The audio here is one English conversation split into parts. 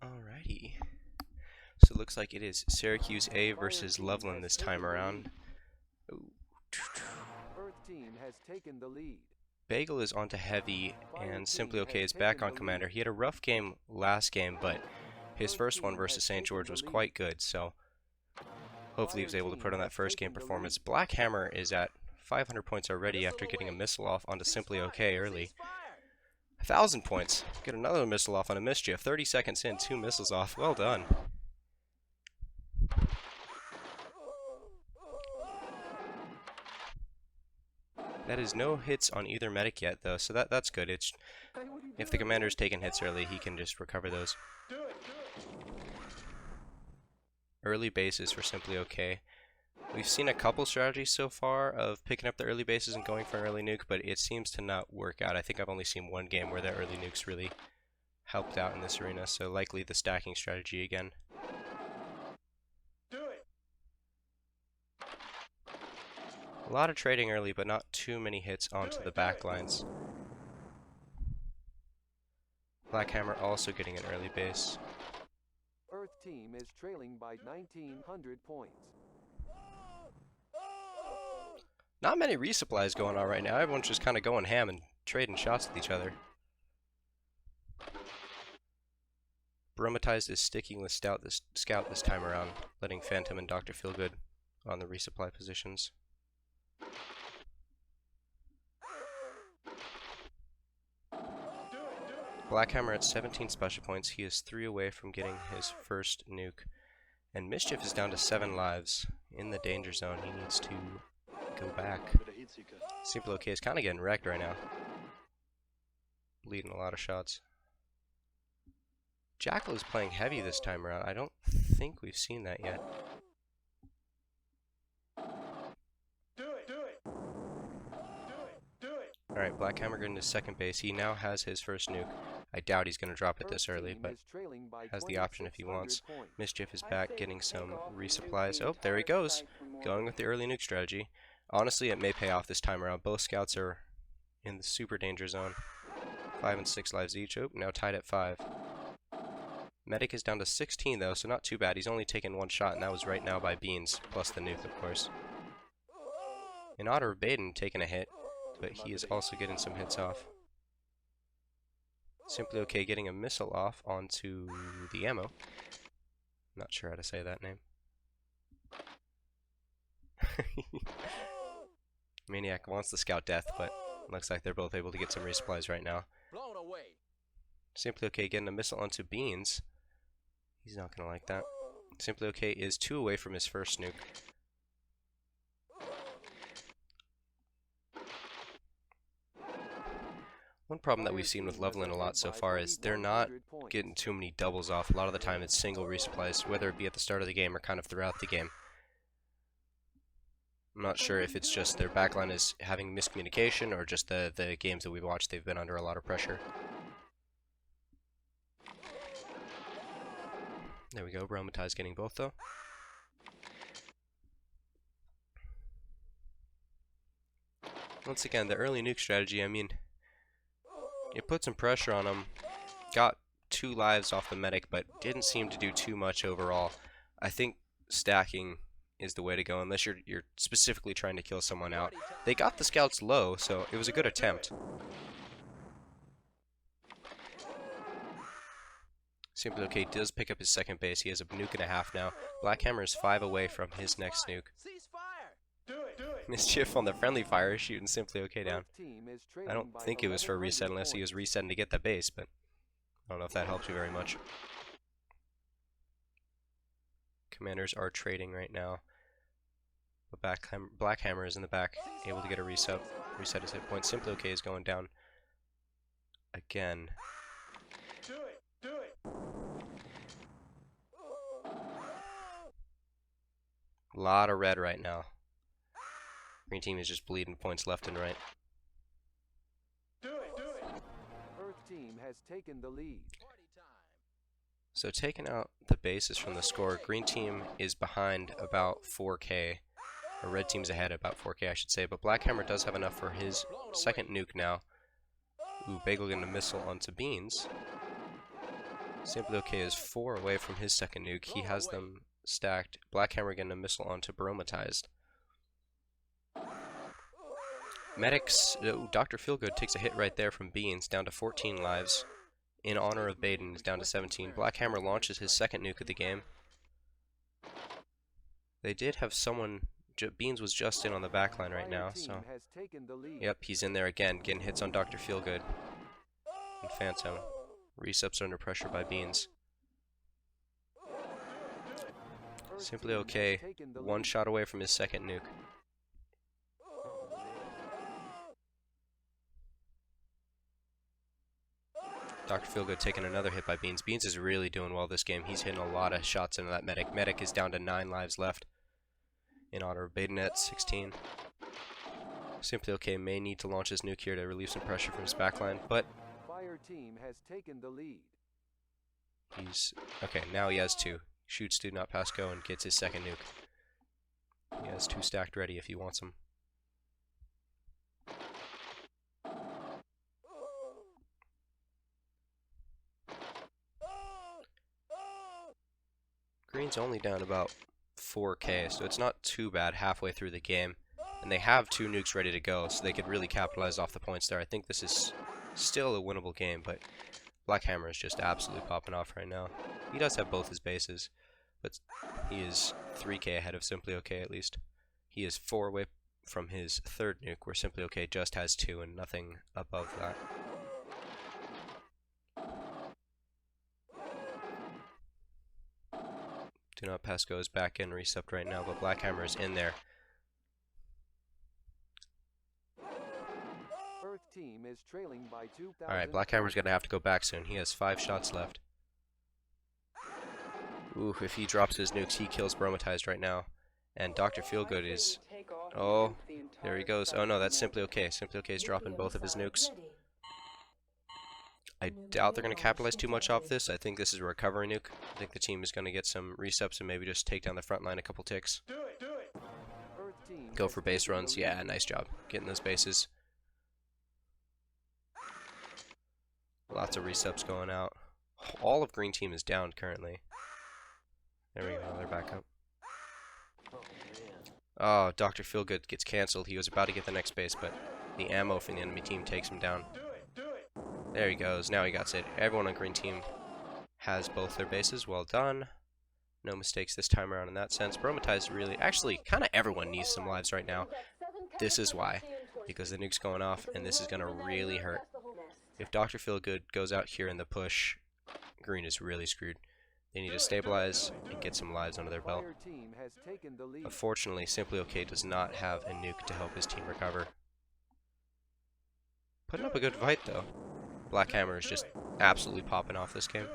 Alrighty. So it looks like it is Syracuse A versus Loveland this time around. Ooh. Earth team has taken the lead. Bagel is onto heavy, and Simply OK is back on commander. He had a rough game last game, but his first one versus St. George was quite good, so hopefully he was able to put on that first game performance. Black Hammer is at 500 points already after getting a missile off onto Simply OK early. 1,000 points. Get another missile off on a Mischief. 30 seconds in, 2 missiles off. Well done. That is no hits on either medic yet, though, so that's good. It's if the commander's taking hits early, he can just recover those. Early bases for Simply OK. We've seen a couple strategies so far of picking up the early bases and going for an early nuke, but it seems to not work out. I think I've only seen one game where the early nukes really helped out in this arena, so likely the stacking strategy again. A lot of trading early, but not too many hits onto the back lines. Black Hammer also getting an early base. Earth team is trailing by 1,900 points. Not many resupplies going on right now. Everyone's just kind of going ham and trading shots with each other. Bromatized is sticking with Scout this time around, letting Phantom and Dr. Feelgood on the resupply positions. Black Hammer at 17 special points. He is 3 away from getting his first nuke. And Mischief is down to 7 lives in the danger zone. He needs to go back. Simply OK is kind of getting wrecked right now. Leading a lot of shots. Jackal is playing heavy this time around. I don't think we've seen that yet. Alright, Black Hammer getting to second base. He now has his first nuke. I doubt he's going to drop it this early, but has the option if he wants. Mischief is back getting some resupplies. Oh, there he goes. Going with the early nuke strategy. Honestly, it may pay off this time around. Both scouts are in the super danger zone. 5 and 6 lives each. Oh, now tied at 5. Medic is down to 16 though, so not too bad. He's only taken 1 shot, and that was right now by Beans, plus the nuke, of course. In honor of Baden taking a hit, but he is also getting some hits off. Simply OK getting a missile off onto the ammo. Not sure how to say that name. Maniac wants the scout death, but looks like they're both able to get some resupplies right now. Simply OK getting a missile onto Beans. He's not going to like that. Simply OK is 2 away from his first nuke. One problem that we've seen with Loveland a lot so far is they're not getting too many doubles off. A lot of the time it's single resupplies, whether it be at the start of the game or kind of throughout the game. I'm not sure if it's just their backline is having miscommunication or just the games that we've watched, they've been under a lot of pressure. There we go, Bromatized getting both though. Once again, the early nuke strategy, I mean, it put some pressure on him. Got 2 lives off the medic, but didn't seem to do too much overall. I think stacking is the way to go, unless you're specifically trying to kill someone out. They got the scouts low, so it was a good attempt. Simply OK does pick up his second base. He has a nuke and a half now. Black Hammer is 5 away from his next nuke. Mischief on the friendly fire, shooting Simply OK down. I don't think it was for a reset unless he was resetting to get the base, but I don't know if that helps you very much. Commanders are trading right now. But Black Hammer is in the back, able to get a reset his hit points. Simply OK is going down again. A lot of red right now. Green team is just bleeding points left and right. Earth team has taken the lead. So taking out the bases from the score, green team is behind about 4K. Or red team's ahead about 4K, I should say. But Black Hammer does have enough for his second nuke now. Ooh, Bagel getting a missile onto Beans. Simply OK is 4 away from his second nuke. He has them stacked. Black Hammer getting a missile onto Baromatized. Medics, Dr. Feelgood takes a hit right there from Beans, down to 14 lives. In honor of Baden, is down to 17. Black Hammer launches his second nuke of the game. They did have someone, Beans was just in on the backline right now, so. Yep, he's in there again, getting hits on Dr. Feelgood. And Phantom. Resups under pressure by Beans. Simply OK, 1 shot away from his second nuke. Dr. Feelgood taking another hit by Beans. Beans is really doing well this game. He's hitting a lot of shots into that Medic. Medic is down to 9 lives left. In honor of Baden at 16. Simply OK may need to launch his nuke here to relieve some pressure from his backline, but Fire team has taken the lead. he's okay. Now he has 2. Shoots do not pass go and gets his second nuke. He has 2 stacked ready if he wants them. Green's only down about 4K, so it's not too bad halfway through the game. And they have 2 nukes ready to go, so they could really capitalize off the points there. I think this is still a winnable game, but Black Hammer is just absolutely popping off right now. He does have both his bases, but he is 3K ahead of Simply OK at least. He is 4 away from his third nuke, where Simply OK just has 2 and nothing above that. Do not pass goes back in, resupped right now, but Black Hammer is in there. Earth team is trailing by 2,000. Alright, Black Hammer's gonna have to go back soon. He has 5 shots left. Ooh, if he drops his nukes, he kills Baromatized right now. And Dr. Feelgood is... Oh, there he goes. Oh no, that's Simply OK. Simply OK is dropping both of his nukes. I doubt they're going to capitalize too much off this. I think this is a recovery nuke. I think the team is going to get some resups and maybe just take down the front line a couple ticks. Go for base runs. Yeah, nice job getting those bases. Lots of resups going out. All of green team is down currently. There we go, they're back up. Oh, Dr. Feelgood gets cancelled. He was about to get the next base, but the ammo from the enemy team takes him down. There he goes. Now he got it. Everyone on green team has both their bases. Well done. No mistakes this time around in that sense. Baromatized really... Actually, kind of everyone needs some lives right now. This is why. Because the nuke's going off, and this is going to really hurt. If Dr. Feelgood goes out here in the push, green is really screwed. They need to stabilize and get some lives under their belt. Unfortunately, Simply OK does not have a nuke to help his team recover. Putting up a good fight, though. Black Hammer is just absolutely popping off this game.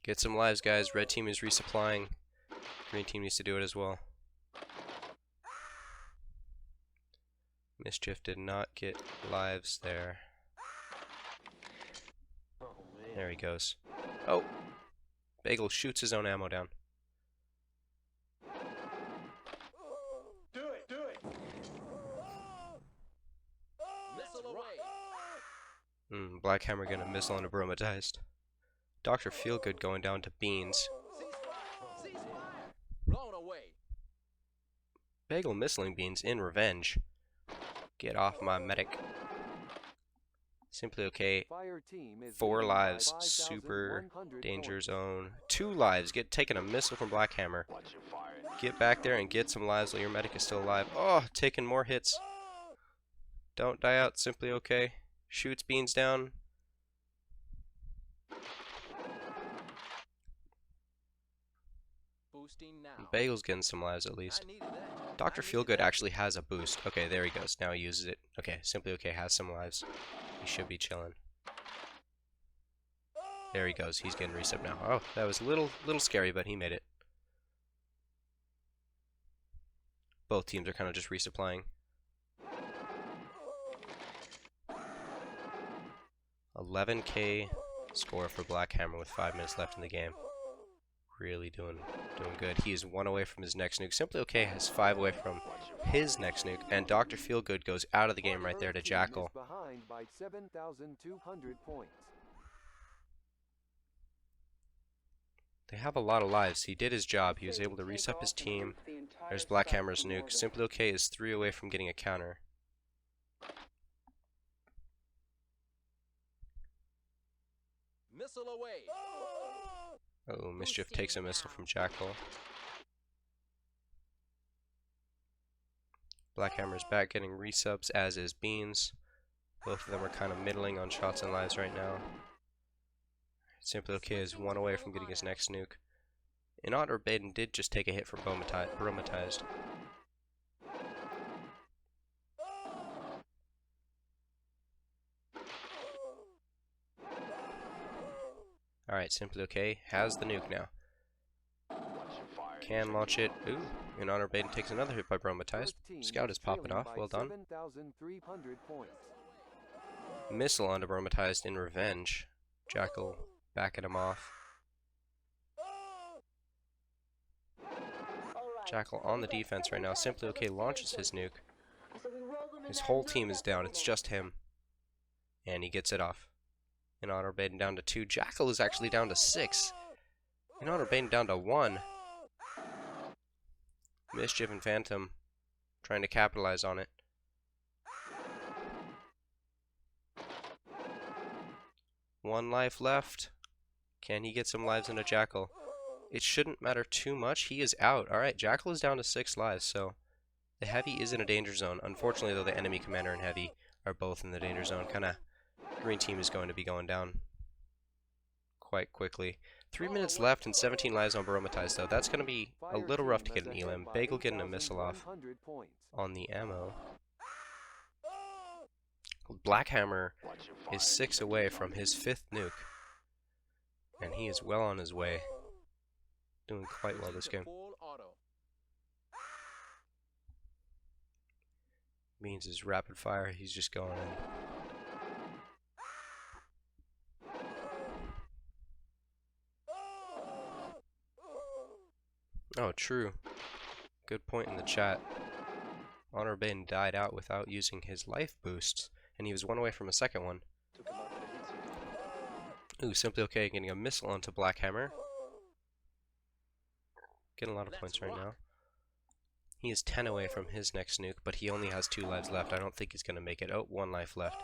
Get some lives, guys. Red team is resupplying. Green team needs to do it as well. Mischief did not get lives there. There he goes. Oh! Bagel shoots his own ammo down. Black Hammer getting a missile on a Baromatized. Dr. Feelgood going down to Beans. Bagel missiling Beans in revenge. Get off my medic. Simply OK. 4 lives. Super danger zone. 2 lives. Taking a missile from Black Hammer. Get back there and get some lives while your medic is still alive. Oh, taking more hits. Don't die out. Simply OK. Shoots Beans down. Bagel's getting some lives at least. Dr. Feelgood actually has a boost. Okay, there he goes. Now he uses it. Okay, Simply OK has some lives. He should be chilling. There he goes. He's getting resup now. Oh, that was a little scary, but he made it. Both teams are kind of just resupplying. 11K score for Black Hammer with 5 minutes left in the game. Really doing good. He is 1 away from his next nuke. Simply OK has 5 away from his next nuke, and Dr. Feelgood goes out of the game right there to Jackal. by 7,200 points. They have a lot of lives. He did his job. He was able to reset his team. There's Blackhammer's nuke. Simply OK is 3 away from getting a counter. Missile away. Oh, Mischief takes a missile from Jackal. Blackhammer's back getting resubs, as is Beans. Both of them are kind of middling on shots and lives right now. Simply OK is 1 away from getting his next nuke. In Otter, Baden did just take a hit for Bromatized. Alright, Simply OK has the nuke now. Can launch it. Ooh, In Honor Baden takes another hit by Bromatized. Scout is popping off, well done. Missile onto Bromatized in revenge. Jackal backing him off. Jackal on the defense right now. Simply OK launches his nuke. His whole team is down, it's just him. And he gets it off. In Honor Baden down to 2. Jackal is actually down to 6. In Honor Baden down to 1. Mischief and Phantom trying to capitalize on it. One life left. Can he get some lives into Jackal? It shouldn't matter too much. He is out. Alright, Jackal is down to 6 lives, so the Heavy is in a danger zone. Unfortunately, though, the enemy commander and Heavy are both in the danger zone. Green team is going to be going down quite quickly. 3 minutes left and 17 lives on Baromatized, though. That's going to be a little rough to get an Elim. Bagel getting a missile off on the ammo. Blackhammer is 6 away from his 5th nuke. And he is well on his way. Doing quite well this game. Means is rapid fire. He's just going in. Oh, true. Good point in the chat. Honor Baden died out without using his life boosts, and he was 1 away from a second one. Ooh, Simply OK getting a missile onto Blackhammer. Getting a lot of points right now. He is 10 away from his next nuke, but he only has 2 lives left. I don't think he's going to make it. Oh, 1 life left.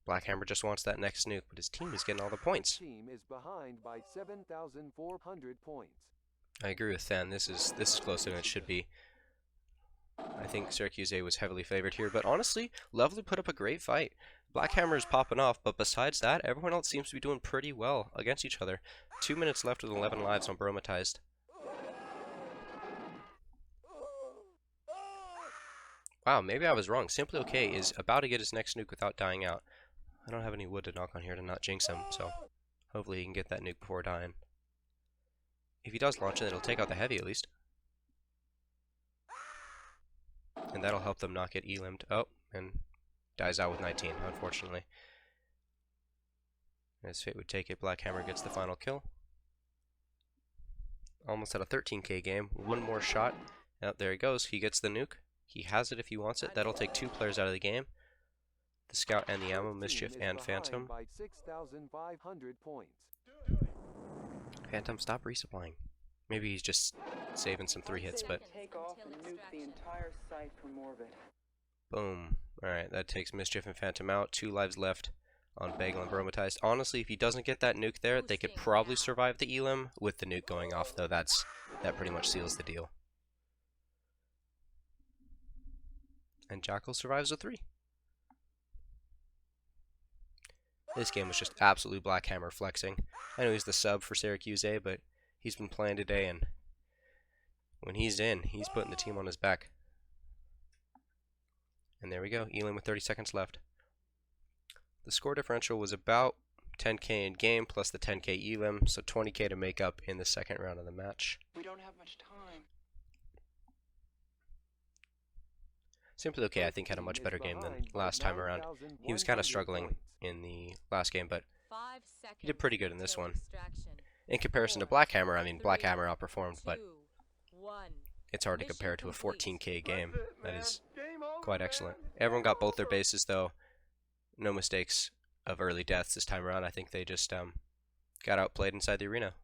Blackhammer just wants that next nuke, but his team is getting all the points. Team is behind by 7,400 points. I agree with Than. This is closer than it should be. I think Syracuse was heavily favored here, but honestly, Loveland put up a great fight. Blackhammer is popping off, but besides that, everyone else seems to be doing pretty well against each other. 2 minutes left with 11 lives on Baromatized. Wow, maybe I was wrong. Simply OK is about to get his next nuke without dying out. I don't have any wood to knock on here to not jinx him, so hopefully he can get that nuke before dying. If he does launch it, it'll take out the Heavy at least. And that'll help them not get Elim'd. Oh, and dies out with 19, unfortunately. As fate would take it, Blackhammer gets the final kill. Almost at a 13k game. 1 more shot. Oh, there he goes. He gets the nuke. He has it if he wants it. That'll take 2 players out of the game. The Scout and the Ammo, Mischief and Phantom. Phantom, stop resupplying. Maybe he's just saving some 3 hits, but... Boom. Alright, that takes Mischief and Phantom out. 2 lives left on Bagel and Baromatized. Honestly, if he doesn't get that nuke there, they could probably survive the Elim. With the nuke going off, though, that pretty much seals the deal. And Jackal survives with 3. This game was just absolute Blackhammer flexing. I know he's the sub for Syracuse, but he's been playing today, and when he's in, he's putting the team on his back. And there we go, Elim with 30 seconds left. The score differential was about 10k in game plus the 10k Elim, so 20k to make up in the second round of the match. We don't have much time. Simply OK, I think, had a much better game than last time around. He was kind of struggling in the last game, but he did pretty good in this one. In comparison to Blackhammer, I mean, Blackhammer outperformed, but it's hard to compare to a 14k game. That is Quite excellent. Everyone got both their bases, though. No mistakes of early deaths this time around. I think they just got outplayed inside the arena.